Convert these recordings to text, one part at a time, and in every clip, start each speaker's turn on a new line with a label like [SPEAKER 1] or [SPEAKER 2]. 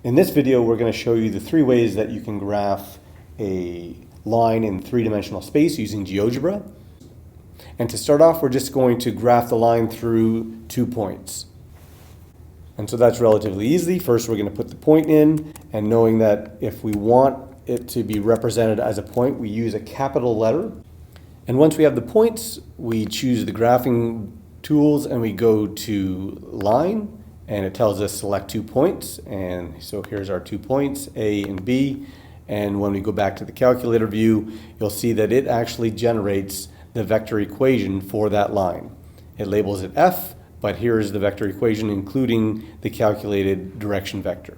[SPEAKER 1] In this video, we're going to show you the three ways that you can graph a line in three-dimensional space using Geogebra. And to start off, we're just going to graph the line through 2 points. And so that's relatively easy. First, we're going to put the point in, and knowing that if we want it to be represented as a point, we use a capital letter. And once we have the points, we choose the graphing tools and we go to line, and it tells us select 2 points. And so here's our 2 points, A and B. And when we go back to the calculator view, you'll see that it actually generates the vector equation for that line. It labels it F, but here is the vector equation including the calculated direction vector.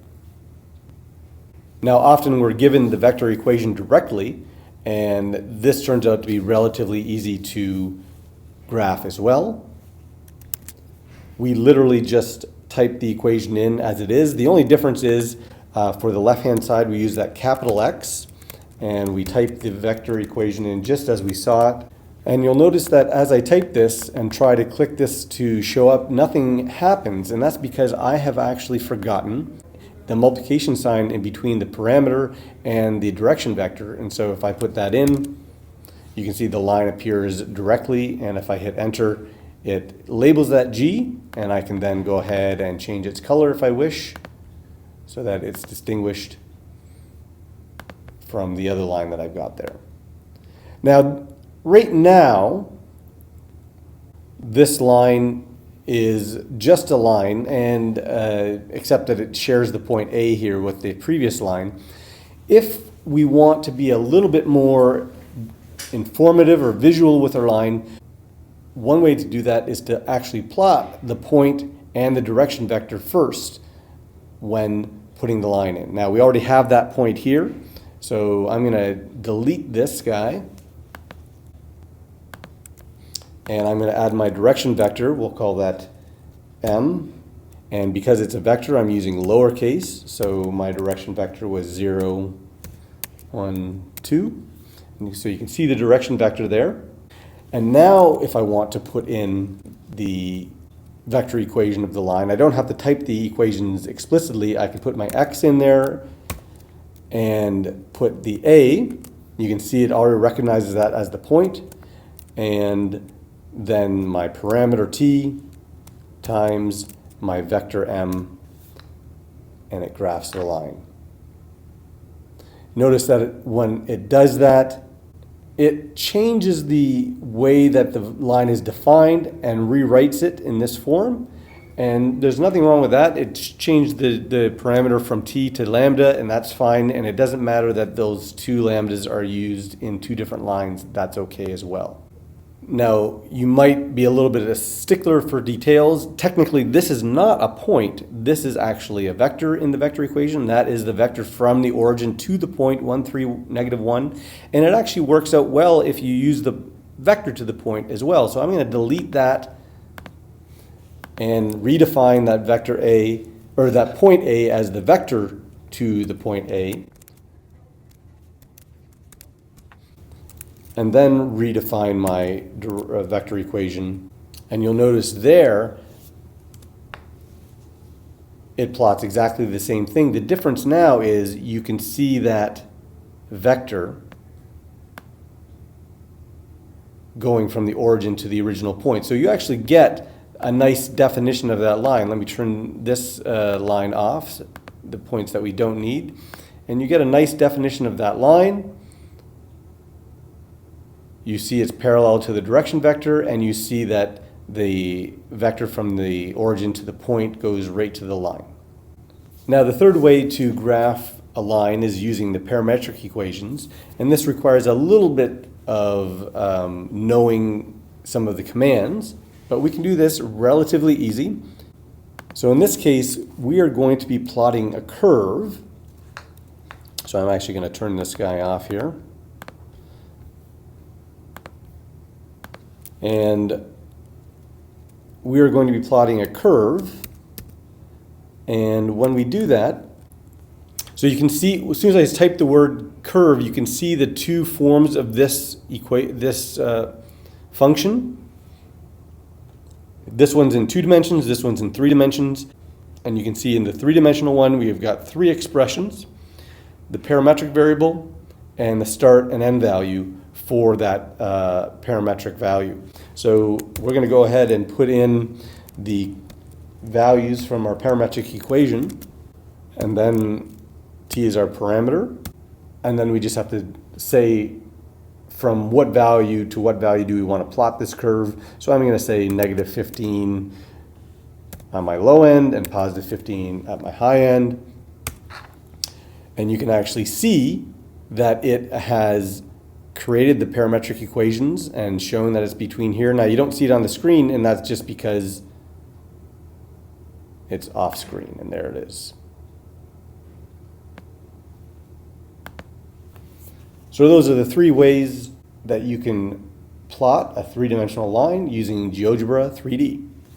[SPEAKER 1] Now often we're given the vector equation directly, and this turns out to be relatively easy to graph as well. We literally just type the equation in as it is. The only difference is for the left-hand side we use that capital X, and we type the vector equation in just as we saw it. And you'll notice that as I type this and try to click this to show up, nothing happens, and that's because I have actually forgotten the multiplication sign in between the parameter and the direction vector. And so if I put that in, you can see the line appears directly, and if I hit enter, it labels that G, and I can then go ahead and change its color if I wish, so that it's distinguished from the other line that I've got there. Now, right now, this line is just a line, and except that it shares the point A here with the previous line. If we want to be a little bit more informative or visual with our line, one way to do that is to actually plot the point and the direction vector first when putting the line in. Now we already have that point here, so I'm going to delete this guy, and I'm going to add my direction vector. We'll call that M, and because it's a vector I'm using lowercase, so my direction vector was 0, 1, 2. And so you can see the direction vector there. And now if I want to put in the vector equation of the line, I don't have to type the equations explicitly. I can put my X in there and put the A. You can see it already recognizes that as the point, and then my parameter T times my vector M, and it graphs the line. Notice that when it does that, it changes the way that the line is defined and rewrites it in this form. And there's nothing wrong with that. It's changed the parameter from T to lambda, and that's fine. And it doesn't matter that those 2 lambdas are used in 2 different lines. That's okay as well. Now, you might be a little bit of a stickler for details. Technically, this is not a point. This is actually a vector in the vector equation. That is the vector from the origin to the point, 1, 3, -1. And it actually works out well if you use the vector to the point as well. So I'm going to delete that and redefine that vector A, or that point A, as the vector to the point A. And then redefine my vector equation. And you'll notice there, it plots exactly the same thing. The difference now is you can see that vector going from the origin to the original point. So you actually get a nice definition of that line. Let me turn this line off, the points that we don't need. And you get a nice definition of that line. You see it's parallel to the direction vector, and you see that the vector from the origin to the point goes right to the line. Now the third way to graph a line is using the parametric equations, and this requires a little bit of knowing some of the commands, but we can do this relatively easy. So in this case, we are going to be plotting a curve. So I'm actually going to turn this guy off here. And we are going to be plotting a curve. And when we do that, so you can see, as soon as I type the word curve, you can see the 2 forms of this function. This one's in 2 dimensions, this one's in 3 dimensions. And you can see in the three-dimensional one, we've got three expressions: the parametric variable and the start and end value for that parametric value. So we're going to go ahead and put in the values from our parametric equation, and then t is our parameter, and then we just have to say from what value to what value do we want to plot this curve. So I'm going to say negative 15 on my low end and positive 15 at my high end. And you can actually see that it has created the parametric equations and shown that it's between here. Now you don't see it on the screen, and that's just because it's off screen, and there it is. So those are the three ways that you can plot a three-dimensional line using GeoGebra 3D.